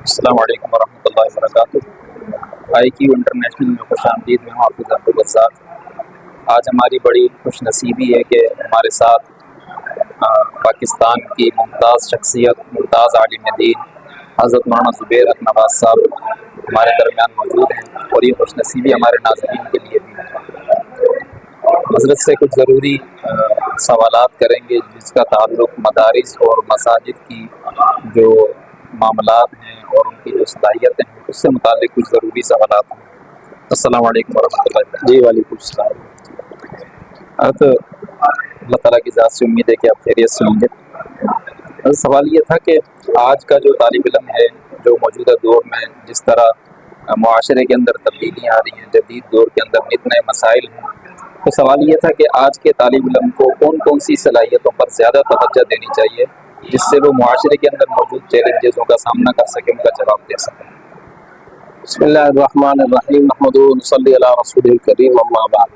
السلام علیکم ورحمۃ اللہ وبرکاتہ۔ آئی کیو انٹرنیشنل میں خوش آمدید۔ میں حافظ عبدالرزاق۔ آج ہماری بڑی خوش نصیبی ہے کہ ہمارے ساتھ پاکستان کی ممتاز شخصیت، ممتاز عالم دین حضرت مولانا زبیر حق نواز صاحب ہمارے درمیان موجود ہیں، اور یہ خوش نصیبی ہمارے ناظرین کے لیے بھی ہے۔ حضرت سے کچھ ضروری سوالات کریں گے جس کا تعلق مدارس اور مساجد کی جو معاملات ہیں اور ان کی جو صلاحیتیں ہیں اس سے متعلق کچھ ضروری سوالات ہیں۔ السلام علیکم ورحمۃ اللہ وبرکاتہ۔ جی وعلیکم السلام۔ تو اللہ تعالیٰ کی ذات سے امید ہے کہ آپ خیریت سے ہوں گے۔ سوال یہ تھا کہ آج کا جو طالب علم ہے، جو موجودہ دور میں جس طرح معاشرے کے اندر تبدیلیاں آ رہی ہیں، جدید دور کے اندر نت نئے مسائل ہیں، تو سوال یہ تھا کہ آج کے طالب علم کو کون کون سی صلاحیتوں پر زیادہ توجہ دینی چاہیے جس سے وہ معاشرے کے اندر موجود چیلنجزوں کا سامنا کر سکے، ان کا جواب دے سکے۔ بسم اللہ الرحمن الرحیم، نحمدہ ونصلی علی رسول کریم، اما بعد۔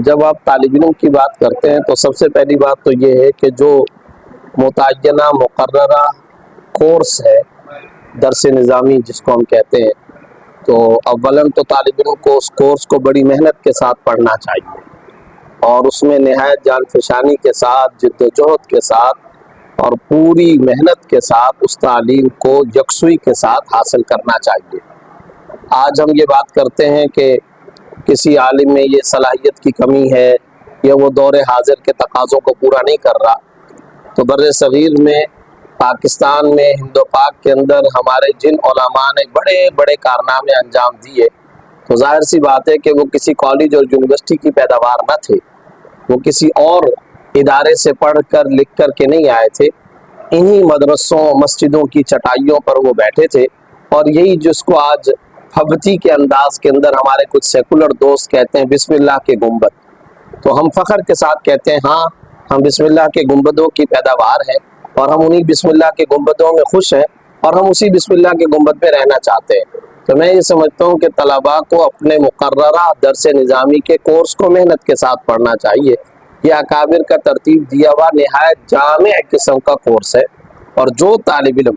جب آپ طالب علم کی بات کرتے ہیں تو سب سے پہلی بات تو یہ ہے کہ جو متعینہ مقررہ کورس ہے، درس نظامی جس کو ہم کہتے ہیں، تو اولاً تو طالب علم کو اس کورس کو بڑی محنت کے ساتھ پڑھنا چاہیے، اور اس میں نہایت جان فشانی کے ساتھ، جد و جہد کے ساتھ اور پوری محنت کے ساتھ اس تعلیم کو یکسوئی کے ساتھ حاصل کرنا چاہیے۔ آج ہم یہ بات کرتے ہیں کہ کسی عالم میں یہ صلاحیت کی کمی ہے یا وہ دور حاضر کے تقاضوں کو پورا نہیں کر رہا، تو بر صغیر میں، پاکستان میں، ہند و پاک کے اندر ہمارے جن علماء نے بڑے بڑے کارنامے انجام دیے، تو ظاہر سی بات ہے کہ وہ کسی کالج اور یونیورسٹی کی پیداوار نہ تھے، وہ کسی اور ادارے سے پڑھ کر لکھ کر کے نہیں آئے تھے، انہی مدرسوں مسجدوں کی چٹائیوں پر وہ بیٹھے تھے، اور یہی جس کو آج پھبتی کے انداز کے اندر ہمارے کچھ سیکولر دوست کہتے ہیں بسم اللہ کے گنبد، تو ہم فخر کے ساتھ کہتے ہیں ہاں ہم بسم اللہ کے گنبدوں کی پیداوار ہیں، اور ہم انہی بسم اللہ کے گنبدوں میں خوش ہیں، اور ہم اسی بسم اللہ کے گنبد پہ رہنا چاہتے ہیں۔ تو میں یہ سمجھتا ہوں کہ طلباء کو اپنے مقررہ درس نظامی کے کورس کو محنت کے ساتھ پڑھنا چاہیے۔ یہ اکابر کا ترتیب دیا ہوا نہایت جامع قسم کا کورس ہے، اور جو طالب علم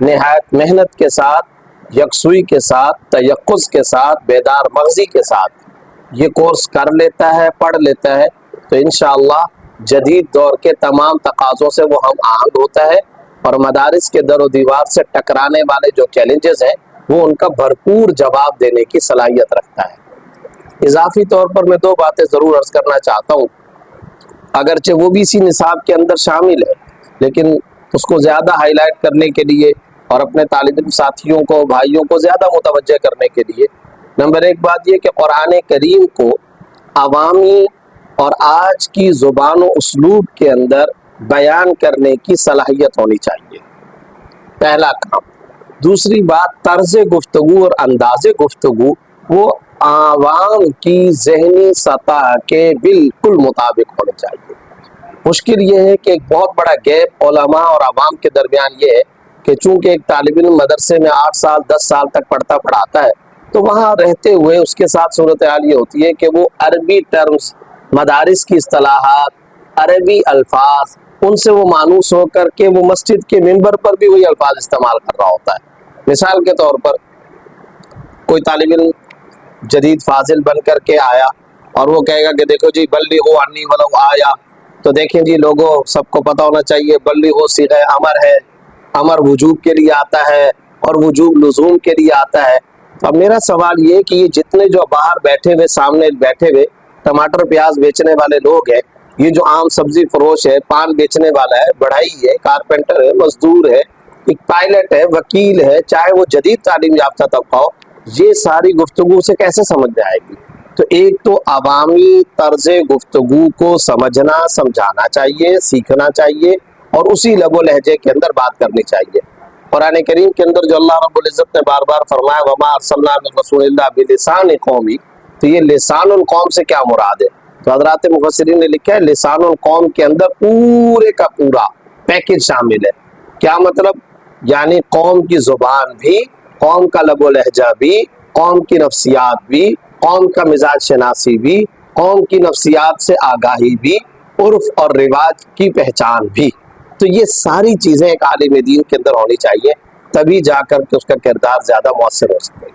نہایت محنت کے ساتھ، یکسوئی کے ساتھ، تیقظ کے ساتھ، بیدار مغزی کے ساتھ یہ کورس کر لیتا ہے، پڑھ لیتا ہے، تو انشاءاللہ جدید دور کے تمام تقاضوں سے وہ ہم آہنگ ہوتا ہے، اور مدارس کے در و دیوار سے ٹکرانے والے جو چیلنجز ہیں وہ ان کا بھرپور جواب دینے کی صلاحیت رکھتا ہے۔ اضافی طور پر میں دو باتیں ضرور عرض کرنا چاہتا ہوں، اگرچہ وہ بھی اسی نصاب کے اندر شامل ہے، لیکن اس کو زیادہ ہائی لائٹ کرنے کے لیے اور اپنے طالب علم ساتھیوں کو، بھائیوں کو زیادہ متوجہ کرنے کے لیے، نمبر ایک بات یہ کہ قرآن کریم کو عوامی اور آج کی زبان و اسلوب کے اندر بیان کرنے کی صلاحیت ہونی چاہیے، پہلا کام۔ دوسری بات، طرز گفتگو اور انداز گفتگو وہ عوام کی ذہنی سطح کے بالکل مطابق ہونے چاہیے۔ مشکل یہ ہے کہ ایک بہت بڑا گیپ علماء اور عوام کے درمیان یہ ہے کہ چونکہ ایک طالب علم مدرسے میں 8 سال 10 سال تک پڑھاتا ہے، تو وہاں رہتے ہوئے اس کے ساتھ صورتحال یہ ہوتی ہے کہ وہ عربی ٹرمز، مدارس کی اصطلاحات، عربی الفاظ، ان سے وہ مانوس ہو کر کے وہ مسجد کے منبر پر بھی وہی الفاظ استعمال کر رہا ہوتا ہے۔ مثال کے طور پر کوئی طالب علم جدید فاضل بن کر کے آیا اور وہ کہے گا کہ دیکھو جی بلغوا عنی ولو آیا، تو دیکھیں جی لوگوں سب کو پتہ ہونا چاہیے بلغوا صیغہ امر ہے، امر وجوب کے لیے آتا ہے اور وجوب لزوم کے لیے آتا ہے۔ تو اب میرا سوال یہ کہ یہ جتنے جو باہر بیٹھے ہوئے، سامنے بیٹھے ہوئے ٹماٹر پیاز بیچنے والے لوگ ہیں، یہ جو عام سبزی فروش ہے، پان بیچنے والا ہے، بڑھائی ہے، کارپینٹر ہے، مزدور ہے، ایک پائلٹ ہے، وکیل ہے، چاہے وہ جدید تعلیم یافتہ طبقہ ہو، یہ ساری گفتگو سے کیسے سمجھ میں آئے گی؟ تو ایک تو عوامی طرز گفتگو کو سمجھنا، سمجھانا چاہیے، سیکھنا چاہیے، اور اسی لب و لہجے کے اندر بات کرنی چاہیے۔ قرآن کریم کے اندر جو اللہ رب العزت نے بار بار فرمایا وَمَا أَرْسَلْنَا مِن رَّسُولٍ إِلَّا بِلِسَانِ قَوْمِهِ، تو یہ لسان القوم سے کیا مراد ہے؟ تو حضرات مفسرین نے لکھا ہے لسان القوم کے اندر پورے کا پورا پیکج شامل ہے۔ کیا مطلب؟ یعنی قوم کی زبان بھی، قوم کا لب و لہجہ بھی، قوم کی نفسیات بھی، قوم کا مزاج شناسی بھی، قوم کی نفسیات سے آگاہی بھی، عرف اور رواج کی پہچان بھی۔ تو یہ ساری چیزیں ایک عالم دین کے اندر ہونی چاہیے، تبھی جا کر کے اس کا کردار زیادہ مؤثر ہو سکے گا۔